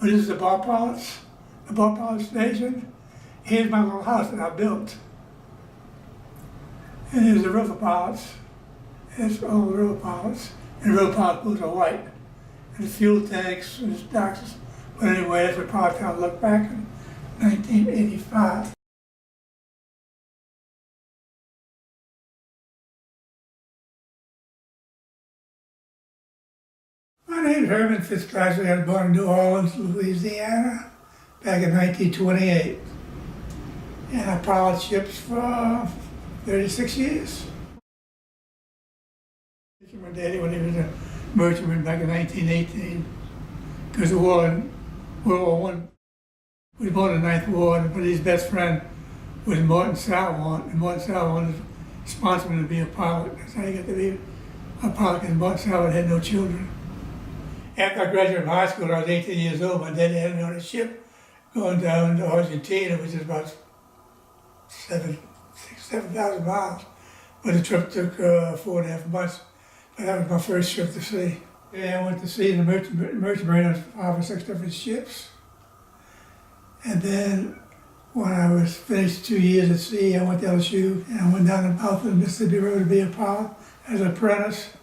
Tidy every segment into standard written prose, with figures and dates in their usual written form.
But this is the bar pilot station. Here's my little house that I built. And here's the river pilots. There's all the river pilots. And the river pilot boots are white. And the fuel tanks and the docks. But anyway, that's what Pilottown looked back in 1985. My name is Herman Fitzpatrick. I was born in New Orleans, Louisiana, back in 1928. And I piloted ships for 36 years. My daddy, when he was a merchantman back in 1918, because the war in World War I, we was born in the Ninth Ward, but his best friend was Martin Salwan, and Martin Salwan sponsored him to be a pilot. That's how he got to be a pilot, because Martin Salwan had no children. After I graduated from high school, I was 18 years old. My daddy had me on a ship going down to Argentina, which is about 7,000 miles. But the trip took 4.5 months. But that was my first trip to sea. Yeah, I went to sea in the merchant marine on 5 or 6 different ships. And then when I was finished 2 years at sea, I went to LSU and I went down the mouth of the Mississippi River to be a pilot as an apprentice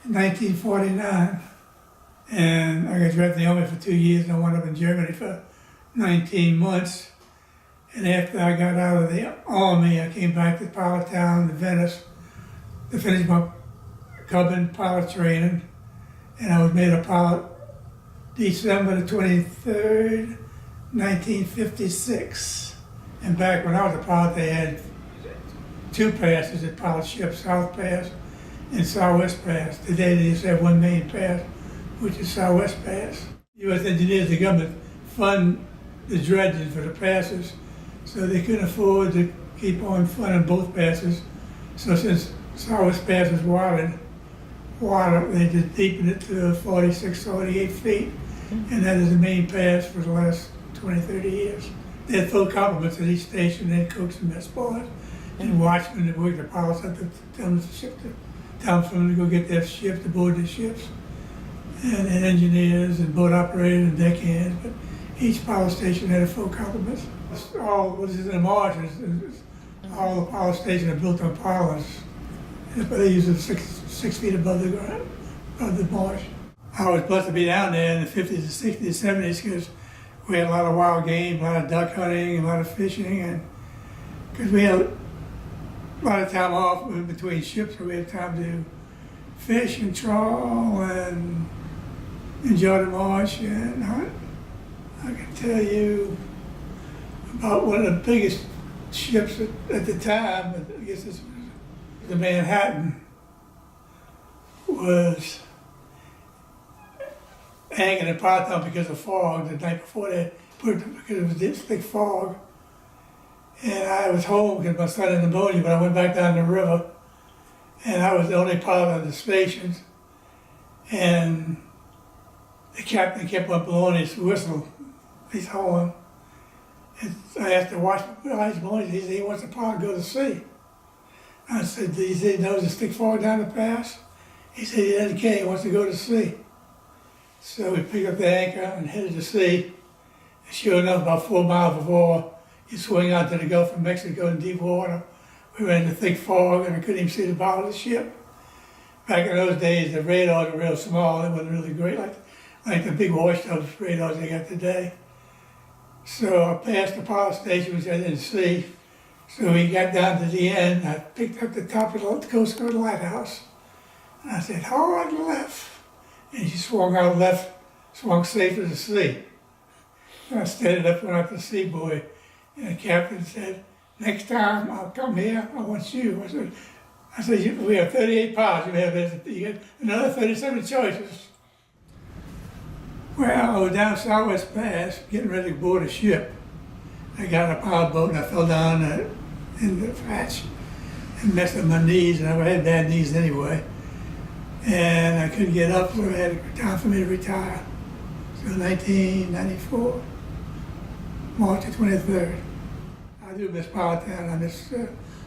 in 1949. And I got drafted in the Army for 2 years and I wound up in Germany for 19 months. And after I got out of the Army, I came back to Pilottown to Venice to finish my cabin pilot training. And I was made a pilot December the 23rd, 1956. And back when I was a pilot, they had 2 passes at pilot ships, South Pass and Southwest Pass. Today they just have 1 main pass, which is Southwest Pass. U.S. engineers, the government, fund the dredging for the passes, so they couldn't afford to keep on funding both passes. So since Southwest Pass was water, they just deepened it to 46, 48 feet, and that is the main pass for the last 20, 30 years. They had full complements at each station. They had cooks and mess boys and watchmen that worked the pilots up to tell them for them to go get their ships, to board their ships. And engineers and boat operators and deckhands, but each pilot station had a full complement. All what is in the marshes, all the pilot stations are built on pilots, but they use them 6 feet above the ground, above the marsh. I was blessed to be down there in the 50s, and 60s, 70s, because we had a lot of wild game, a lot of duck hunting, a lot of fishing, and because we had a lot of time off in between ships, so we had time to fish and trawl and enjoy the marsh and hunt. I can tell you about one of the biggest ships at the time, I guess it's the Manhattan, was hanging in Pilottown because of fog. The night before they put it because it was this thick fog. And I was home because my son had pneumonia, but I went back down the river and I was the only pilot on the stations. And the captain kept on blowing his whistle, his horn. And I asked the watchman, why he's blowing? He said he wants the pilot to go to sea. I said, he said he knows the thick fog down the pass. He said he doesn't care, he wants to go to sea. So we picked up the anchor and headed to sea. And sure enough, about 4 miles before you swing out to the Gulf of Mexico in deep water, we ran into thick fog and I couldn't even see the bottom of the ship. Back in those days, the radars were real small. They wasn't really great like the big washtub radars they got today. So I passed the power station, which I didn't see. So we got down to the end. I picked up the top of the Coast Guard lighthouse. And I said, hard left. And she swung out left, swung safe to the sea. And I started up, went out to sea buoy. And the captain said, next time I'll come here, I want you. I said, we have 38 pilots. You get another 37 choices. Well, I was down Southwest Pass, getting ready to board a ship. I got in a power boat and I fell down in the hatch and messed up my knees, and I had bad knees anyway. And I couldn't get up, so I had time for me to retire. So 1994, March the 23rd. I do miss Pilottown. I miss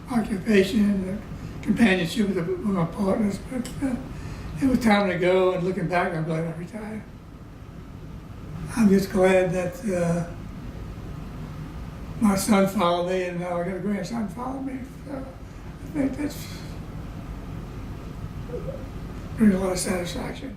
occupation, companionship with my partners, but it was time to go, and looking back, I'm glad I retired. I'm just glad that my son followed me, and now I got a grandson follow me. So I think that's brings a lot of satisfaction.